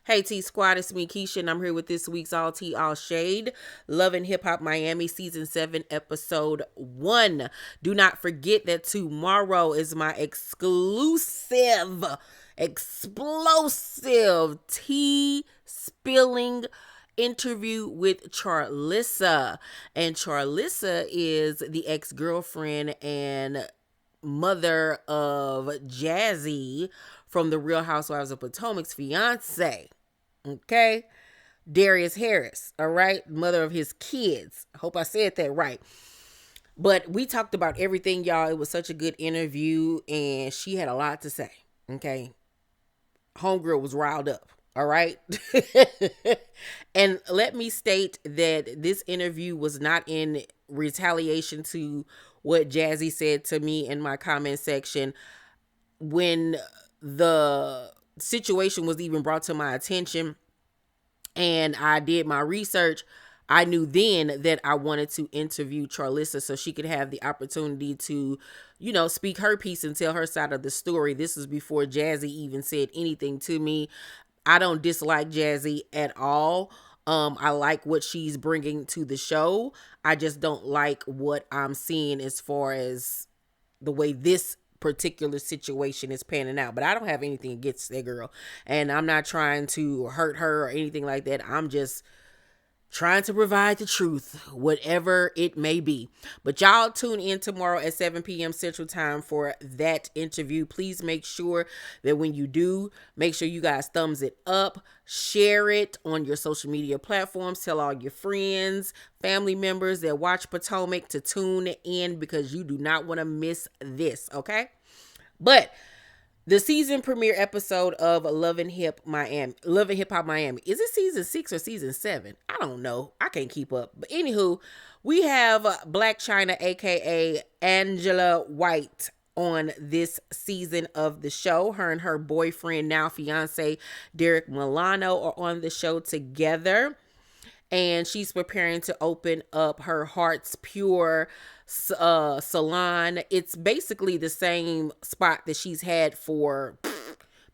Hey T Squad, it's me Keisha, and I'm here with this week's All Tea All Shade, Love and Hip Hop Miami Season 7, Episode 1. Do not forget that tomorrow is my explosive tea spilling interview with Charlissa. And Charlissa is the ex-girlfriend and mother of Jazzy from the Real Housewives of Potomac's fiance. Okay. Darius Harris. All right. Mother of his kids. I hope I said that right. But we talked about everything, y'all. It was such a good interview, and she had a lot to say. Okay. Homegirl was riled up. All right. And let me state that this interview was not in retaliation to what Jazzy said to me in my comment section. When the situation was even brought to my attention and I did my research, I knew then that I wanted to interview Charlissa so she could have the opportunity to, speak her piece and tell her side of the story. This was before Jazzy even said anything to me. I don't dislike Jazzy at all. I like what she's bringing to the show. I just don't like what I'm seeing as far as the way this particular situation is panning out. But I don't have anything against that girl, and I'm not trying to hurt her or anything like that. I'm just trying to provide the truth, whatever it may be. But y'all tune in tomorrow at 7 p.m. Central Time for that interview. Please make sure that when you do, make sure you guys thumbs it up, share it on your social media platforms, tell all your friends, family members that watch Potomac to tune in because you do not want to miss this, okay? But the season premiere episode of Love and Hip Hop Miami. Is it season 6 or season 7? I don't know. I can't keep up. But anywho, we have Blac Chyna, aka Angela White, on this season of the show. Her and her boyfriend, now fiance, Derrick Milano, are on the show together. And she's preparing to open up her Heart's Pure salon. It's basically the same spot that she's had for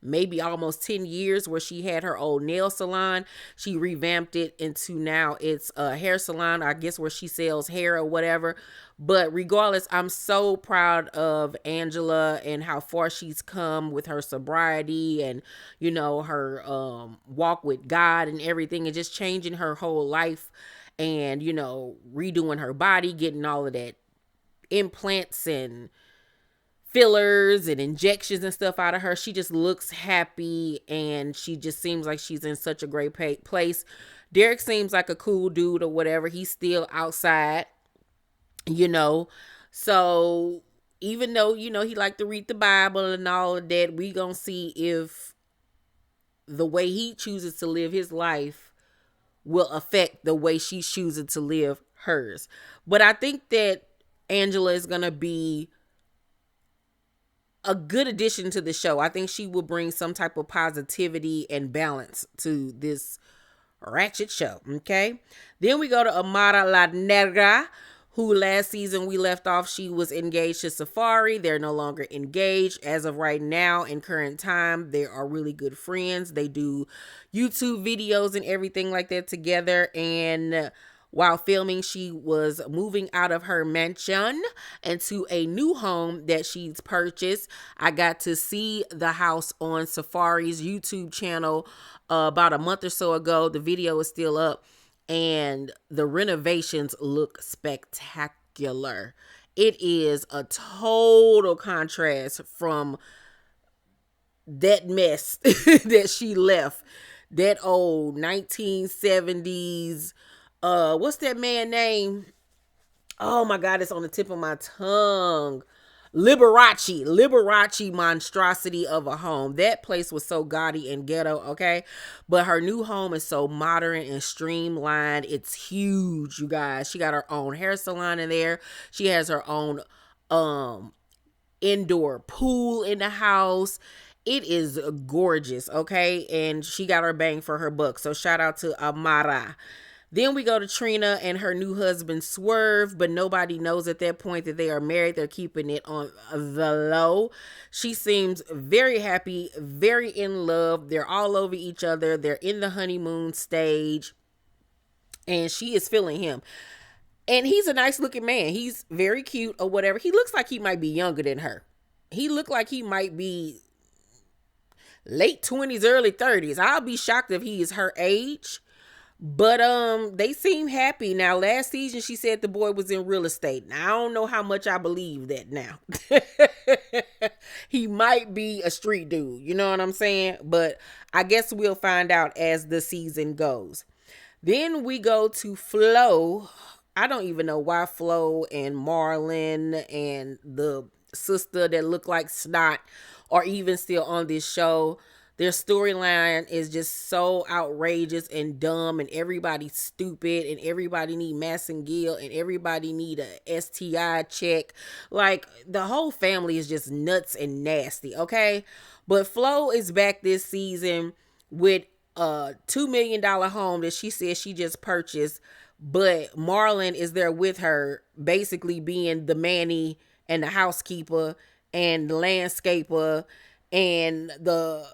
maybe almost 10 years, where she had her old nail salon. She revamped it into now it's a hair salon, I guess, where she sells hair or whatever. But regardless, I'm so proud of Angela and how far she's come with her sobriety and, her walk with God and everything, and just changing her whole life and, redoing her body, getting all of that implants and fillers and injections and stuff out of her. She just looks happy, and she just seems like she's in such a great place. Derrick seems like a cool dude or whatever. He's still outside, so even though, he like to read the Bible and all of that, we gonna see if the way he chooses to live his life will affect the way she's choosing to live hers. But I think that Angela is gonna be a good addition to the show. I think she will bring some type of positivity and balance to this ratchet show. Okay. Then we go to Amara La Negra, who last season we left off, she was engaged to Safari. They're no longer engaged as of right now. In current time, they are really good friends. They do YouTube videos and everything like that together. And while filming, she was moving out of her mansion into a new home that she's purchased. I got to see the house on Safari's YouTube channel about a month or so ago. The video is still up, and the renovations look spectacular. It is a total contrast from that mess that she left. That old 1970s, what's that man name? Oh my God, it's on the tip of my tongue. Liberace monstrosity of a home. That place was so gaudy and ghetto, okay? But her new home is so modern and streamlined. It's huge, you guys. She got her own hair salon in there. She has her own indoor pool in the house. It is gorgeous, okay? And she got her bang for her buck. So shout out to Amara. Then we go to Trina and her new husband Swerve, but nobody knows at that point that they are married. They're keeping it on the low. She seems very happy, very in love. They're all over each other. They're in the honeymoon stage, and she is feeling him. And he's a nice looking man. He's very cute or whatever. He looks like he might be younger than her. He looked like he might be late 20s, early 30s. I'll be shocked if he is her age. But they seem happy. Now, last season she said the boy was in real estate. Now, I don't know how much I believe that now. He might be a street dude, you know what I'm saying? But I guess we'll find out as the season goes. Then we go to Flo. I don't even know why Flo and Marlon and the sister that look like snot are even still on this show. Their storyline is just so outrageous and dumb, and everybody's stupid, and everybody need Gill, and everybody need a STI check. Like, the whole family is just nuts and nasty, okay? But Flo is back this season with a $2 million home that she says she just purchased, but Marlon is there with her, basically being the manny and the housekeeper and the landscaper and the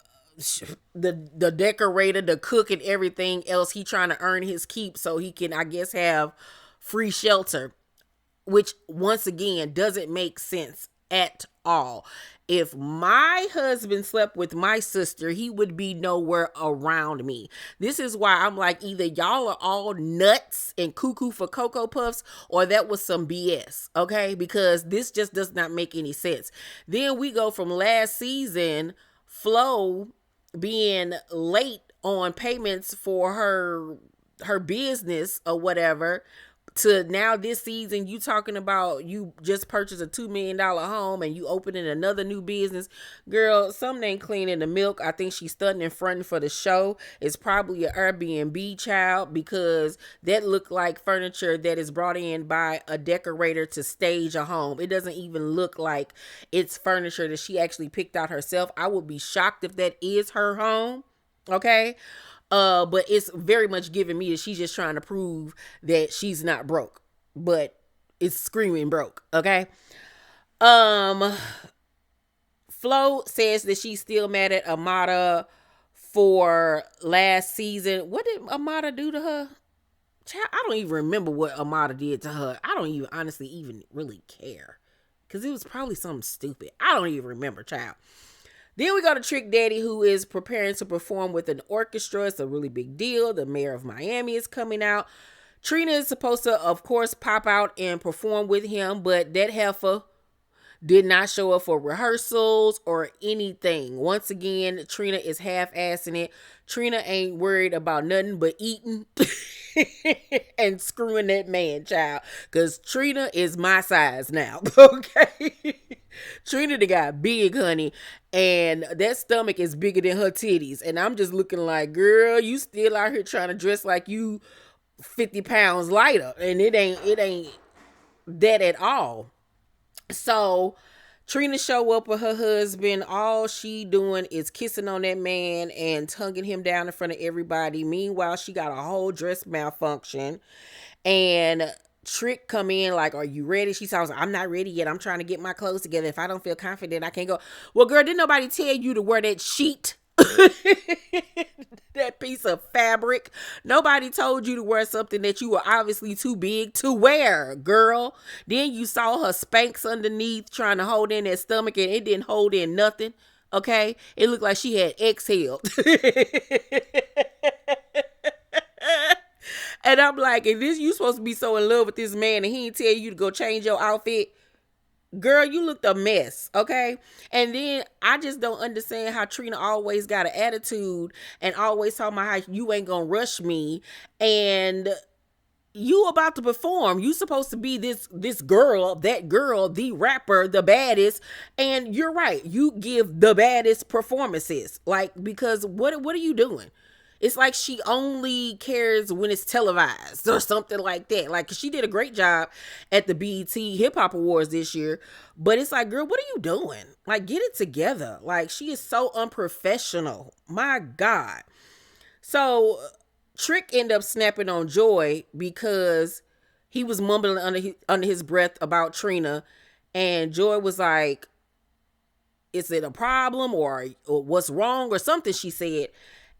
decorator, the cook, and everything else. He trying to earn his keep so he can, I guess, have free shelter, which once again doesn't make sense at all. If my husband slept with my sister, he would be nowhere around me. This is why I'm like, either y'all are all nuts and cuckoo for Cocoa Puffs, or that was some BS, okay? Because this just does not make any sense. Then we go from last season, Flo being late on payments for her business or whatever, to now this season you talking about you just purchased a $2 million home and you opening another new business. Girl, something ain't clean in the milk. I think she's stunting and fronting for the show. It's probably an Airbnb, child, because that looked like furniture that is brought in by a decorator to stage a home. It doesn't even look like it's furniture that she actually picked out herself. I would be shocked if that is her home, okay? But it's very much giving me that she's just trying to prove that she's not broke, but it's screaming broke. Okay. Flo says that she's still mad at Amara for last season. What did Amara do to her? Child, I don't even remember what Amara did to her. I don't even honestly even really care, because it was probably something stupid. I don't even remember, child. Then we go to Trick Daddy, who is preparing to perform with an orchestra. It's a really big deal. The mayor of Miami is coming out. Trina is supposed to, of course, pop out and perform with him, but that heifer did not show up for rehearsals or anything. Once again, Trina is half-assing it. Trina ain't worried about nothing but eating and screwing that man, child. Because Trina is my size now, okay? Trina the got big, honey, and that stomach is bigger than her titties. And I'm just looking like, girl, you still out here trying to dress like you 50 pounds lighter. And it ain't that at all. So Trina show up with her husband. All she doing is kissing on that man and tonguing him down in front of everybody. Meanwhile, she got a whole dress malfunction. And Trick come in like, are you ready? She sounds like, I'm not ready yet. I'm trying to get my clothes together. If I don't feel confident, I can't go. Well, girl, didn't nobody tell you to wear that sheet? That piece of fabric. Nobody told you to wear something that you were obviously too big to wear, girl. Then you saw her Spanx underneath trying to hold in that stomach, and it didn't hold in nothing. Okay? It looked like she had exhaled. And I'm like, if this you supposed to be so in love with this man and he didn't tell you to go change your outfit, girl, you looked a mess, okay? And then I just don't understand how Trina always got an attitude and always talking about how you ain't gonna rush me, and you about to perform. You supposed to be this girl, that girl, the rapper, the baddest, and you're right. You give the baddest performances, like, because what are you doing? It's like she only cares when it's televised or something like that. Like, she did a great job at the BET Hip Hop Awards this year. But it's like, girl, what are you doing? Like, get it together. Like, she is so unprofessional. My God. So Trick ended up snapping on Joy because he was mumbling under his breath about Trina, and Joy was like, "Is it a problem or what's wrong or something?" She said,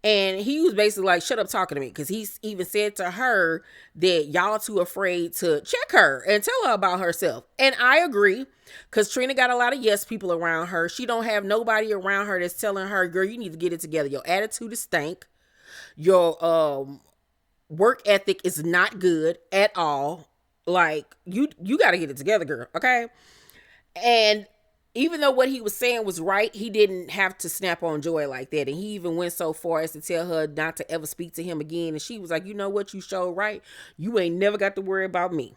and he was basically like, "Shut up talking to me," because he even said to her that y'all too afraid to check her and tell her about herself. And I agree, because Trina got a lot of yes people around her. She don't have nobody around her that's telling her, "Girl, you need to get it together. Your attitude is stank. Your work ethic is not good at all. Like you got to get it together, girl." Okay. And even though what he was saying was right, he didn't have to snap on Joy like that. And he even went so far as to tell her not to ever speak to him again. And she was like, "You know what? You showed right. You ain't never got to worry about me."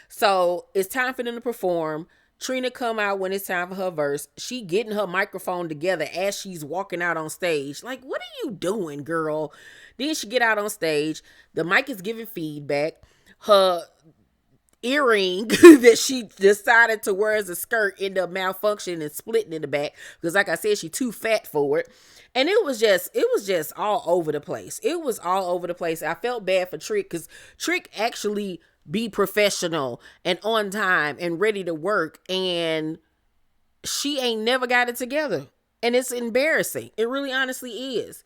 So it's time for them to perform. Trina come out when it's time for her verse. She getting her microphone together as she's walking out on stage. Like, what are you doing, girl? Then she get out on stage. The mic is giving feedback. Her earring that she decided to wear as a skirt ended up malfunctioning and splitting in the back because, like I said, she too fat for it. And it was just all over the place. It was all over the place. I felt bad for Trick, because Trick actually be professional and on time and ready to work, and she ain't never got it together. And it's embarrassing. It really honestly is.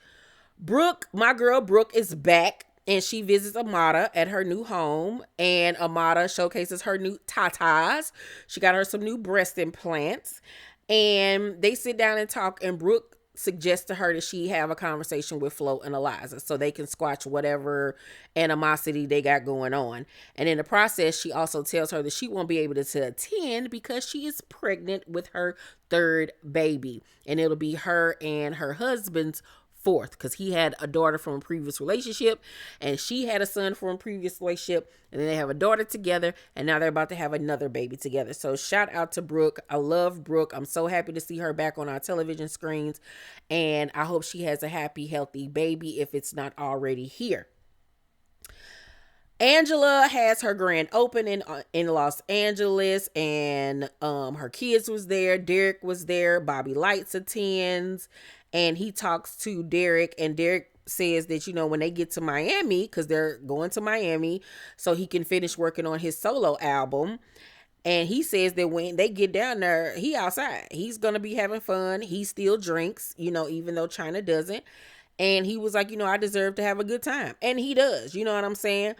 Brooke, my girl Brooke, is back, and she visits Amara at her new home, and Amara showcases her new tatas. She got her some new breast implants, and they sit down and talk, and Brooke suggests to her that she have a conversation with Flo and Eliza so they can squash whatever animosity they got going on. And in the process, she also tells her that she won't be able to attend because she is pregnant with her third baby, and it'll be her and her husband's fourth, because he had a daughter from a previous relationship and she had a son from a previous relationship, and then they have a daughter together, and now they're about to have another baby together. So shout out to Brooke. I love Brooke. I'm so happy to see her back on our television screens, and I hope she has a happy, healthy baby if it's not already here. Angela has her grand opening in Los Angeles, and her kids was there. Derrick was there. Bobby Lights attends, and he talks to Derrick, and Derrick says that, when they get to Miami, because they're going to Miami so he can finish working on his solo album. And he says that when they get down there, he outside. He's going to be having fun. He still drinks, even though Chyna doesn't. And he was like, I deserve to have a good time. And he does. You know what I'm saying?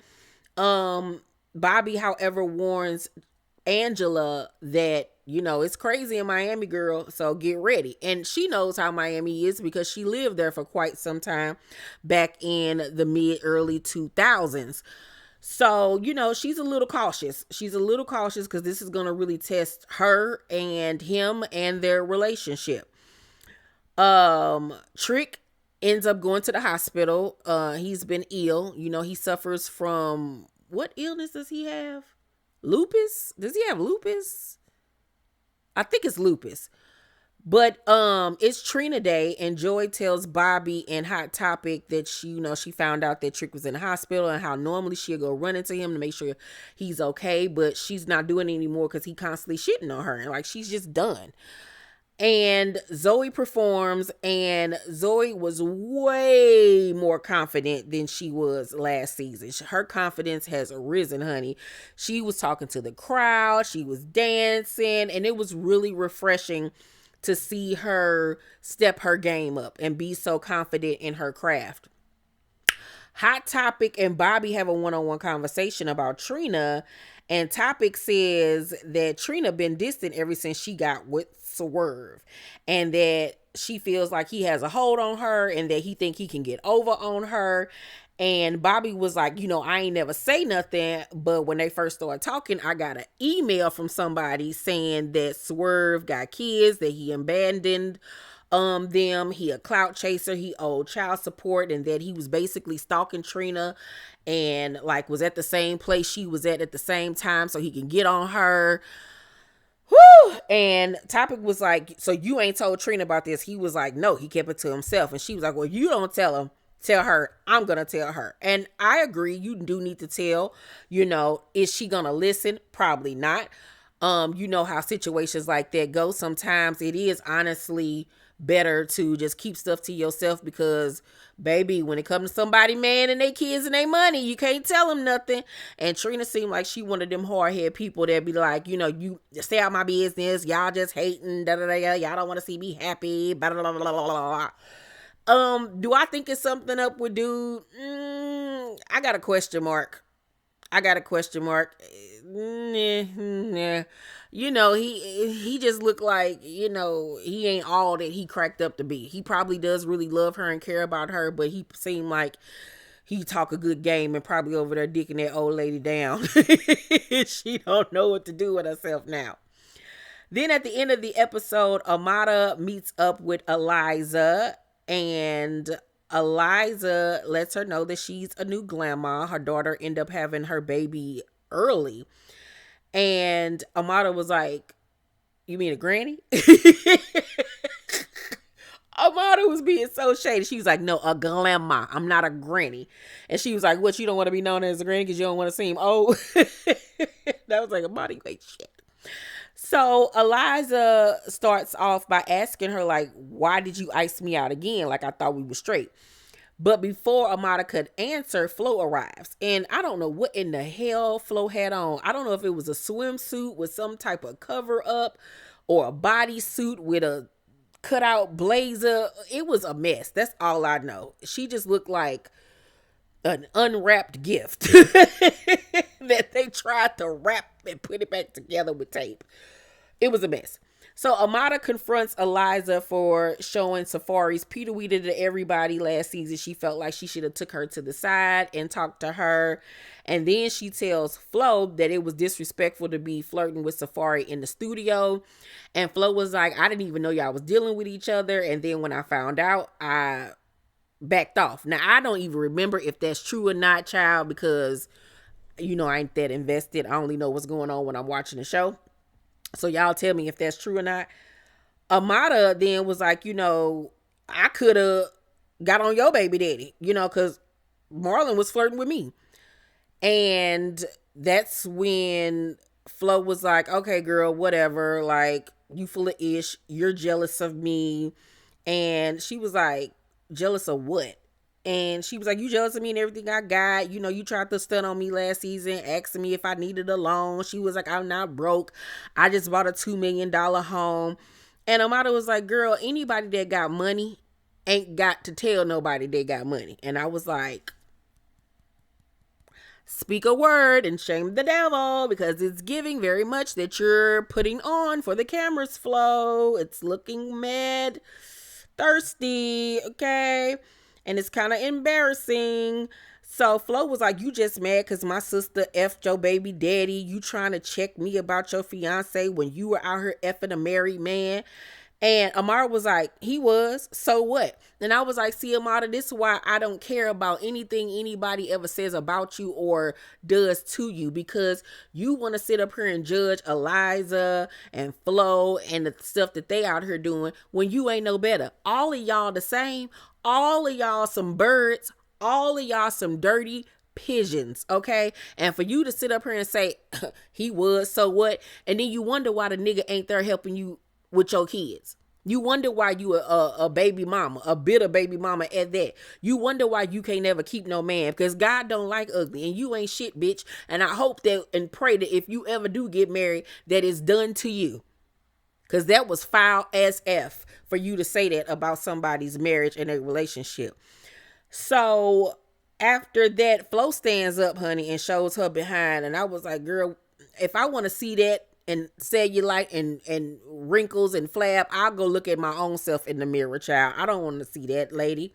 Bobby, however, warns Angela that, it's crazy in Miami, girl, so get ready. And she knows how Miami is because she lived there for quite some time back in the early 2000s. So, she's a little cautious. She's a little cautious because this is going to really test her and him and their relationship. Trick ends up going to the hospital. He's been ill. He suffers from, what illness does he have? Lupus? Does he have lupus? I think it's lupus. But it's Trina Day, and Joy tells Bobby and Hot Topic that she found out that Trick was in the hospital, and how normally she'll go run into him to make sure he's okay, but she's not doing it anymore because he constantly shitting on her, and like she's just done. And Zoe performs, and Zoe was way more confident than she was last season. Her confidence has risen, honey. She was talking to the crowd, she was dancing, and it was really refreshing to see her step her game up and be so confident in her craft. Hot Topic and Bobby have a one-on-one conversation about Trina, and Topic says that Trina been distant ever since she got with Swerve, and that she feels like he has a hold on her and that he think he can get over on her. And Bobby was like, I ain't never say nothing, but when they first started talking, I got an email from somebody saying that Swerve got kids, that he abandoned them, he a clout chaser, he owed child support, and that he was basically stalking Trina and like was at the same place she was at the same time so he can get on her. Whew. And Topic was like, "So you ain't told Trina about this?" He was like, "No, he kept it to himself." And she was like, "Well, you don't tell her, I'm gonna tell her." And I agree, you do need to tell. Is she gonna listen? Probably not. How situations like that go. Sometimes it is honestly better to just keep stuff to yourself because, baby, when it comes to somebody, man, and they kids and they money, you can't tell them nothing. And Trina seemed like she one of them hard-headed people that be like, you stay out my business, y'all just hating, da da da, y'all don't want to see me happy, blah blah blah blah blah. Do I think it's something up with dude? I got a question mark. Nah. He just looked like, he ain't all that he cracked up to be. He probably does really love her and care about her, but he seemed like he talk a good game and probably over there dicking that old lady down. She don't know what to do with herself now. Then at the end of the episode, Amara meets up with Eliza, and Eliza lets her know that she's a new grandma. Her daughter ended up having her baby early. And Amara was like, "You mean a granny?" Amara was being so shady. She was like, "No, a grandma. I'm not a granny." And she was like, "What, you don't want to be known as a granny because you don't want to seem old?" That was like, Amara, you ain't shit. So Eliza starts off by asking her, like, "Why did you ice me out again? Like, I thought we were straight." But before Amara could answer, Flo arrives. And I don't know what in the hell Flo had on. I don't know if it was a swimsuit with some type of cover up or a bodysuit with a cutout blazer. It was a mess. That's all I know. She just looked like an unwrapped gift that they tried to wrap and put it back together with tape. It was a mess. So Amara confronts Eliza for showing Safari's Peter Weeder to everybody last season. She felt like she should have took her to the side and talked to her. And then she tells Flo that it was disrespectful to be flirting with Safari in the studio. And Flo was like, "I didn't even know y'all was dealing with each other. And then when I found out, I backed off." Now, I don't even remember if that's true or not, child, because, I ain't that invested. I only know what's going on when I'm watching the show. So y'all tell me if that's true or not. Amara then was like, "I could have got on your baby daddy, because Marlon was flirting with me." And that's when Flo was like, "Okay, girl, whatever. Like, you full of ish. You're jealous of me." And she was like, "Jealous of what?" And she was like, "You jealous of me and everything I got. You tried to stunt on me last season, asking me if I needed a loan." She was like, "I'm not broke. I just bought a $2 million home." And Amara was like, "Girl, anybody that got money ain't got to tell nobody they got money." And I was like, speak a word and shame the devil, because it's giving very much that you're putting on for the cameras, Flo. It's looking mad thirsty, okay? And it's kind of embarrassing. So Flo was like, "You just mad because my sister effed your baby daddy. You trying to check me about your fiance when you were out here effing a married man." And Amara was like, "He was, so what?" And I was like, "See, Amara, this is why I don't care about anything anybody ever says about you or does to you, because you want to sit up here and judge Eliza and Flo and the stuff that they out here doing when you ain't no better. All of y'all the same. All of y'all some birds. All of y'all some dirty pigeons, okay? And for you to sit up here and say, he was, so what? And then you wonder why the nigga ain't there helping you with your kids. You wonder why you a baby mama, a bitter baby mama at that. You wonder why you can't never keep no man, because God don't like ugly, and you ain't shit, bitch. And I hope that and pray that if you ever do get married, that it's done to you. Because that was foul as F for you to say that about somebody's marriage and a relationship. So after that, Flo stands up, honey, and shows her behind. And I was like, girl, if I want to see that and cellulite and wrinkles and flab, I'll go look at my own self in the mirror, child. I don't want to see that, lady.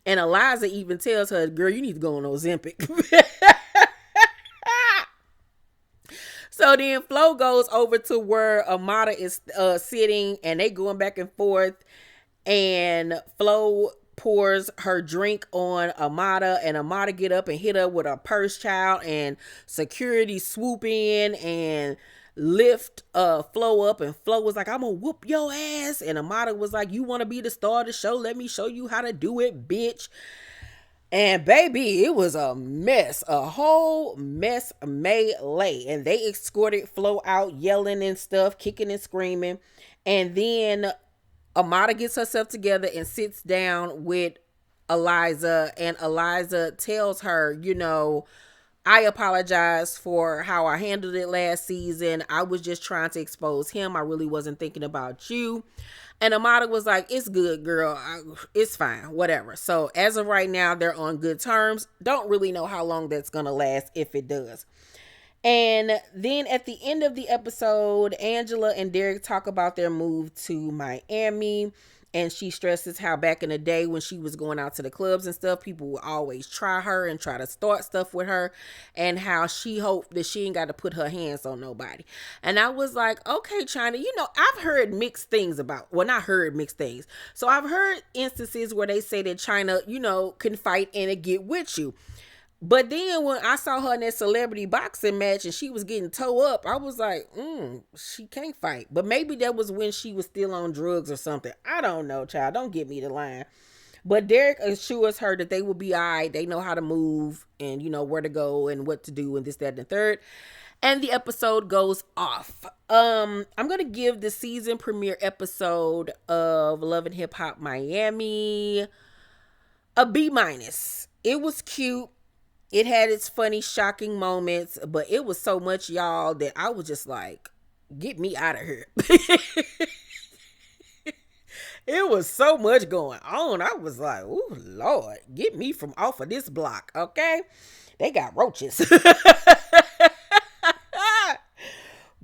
And Eliza even tells her, girl, you need to go on Ozempic. So then Flo goes over to where Amara is sitting, and they going back and forth. And Flo pours her drink on Amara, and Amara get up and hit her with a purse, child, and security swoop in and lift Flo up. And Flo was like, "I'm gonna whoop your ass." And Amara was like, "You want to be the star of the show? Let me show you how to do it, bitch." And baby, it was a mess, a whole mess melee. And they escorted Flo out yelling and stuff, kicking and screaming. And then Amara gets herself together and sits down with Eliza, and Eliza tells her, I apologize for how I handled it last season. I was just trying to expose him. I really wasn't thinking about you. And Amara was like, it's good, girl. It's fine, whatever. So as of right now, they're on good terms. Don't really know how long that's going to last, if it does. And then at the end of the episode, Angela and Derrick talk about their move to Miami. And she stresses how back in the day when she was going out to the clubs and stuff, people would always try her and try to start stuff with her. And how she hoped that she ain't got to put her hands on nobody. And I was like, okay, Chyna, I've heard mixed things about, well, not heard mixed things. So I've heard instances where they say that Chyna, can fight and get with you. But then when I saw her in that celebrity boxing match and she was getting toe up, I was like, she can't fight. But maybe that was when she was still on drugs or something. I don't know, child. Don't get me the line. But Derrick assures her that they will be all right. They know how to move and, where to go and what to do and this, that, and the third. And the episode goes off. I'm going to give the season premiere episode of Love and Hip Hop Miami a B-. It was cute. It had its funny, shocking moments, but it was so much, y'all, that I was just like, get me out of here. It was so much going on. I was like, oh, Lord, get me from off of this block, okay? They got roaches.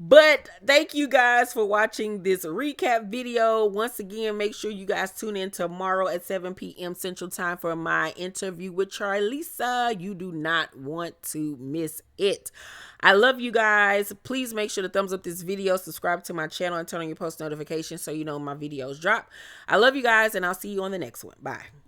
But thank you guys for watching this recap video. Once again, make sure you guys tune in tomorrow at 7 p.m. Central Time for my interview with Charlisa. You do not want to miss it. I love you guys. Please make sure to thumbs up this video, subscribe to my channel, and turn on your post notifications so you know when my videos drop. I love you guys, and I'll see you on the next one. Bye.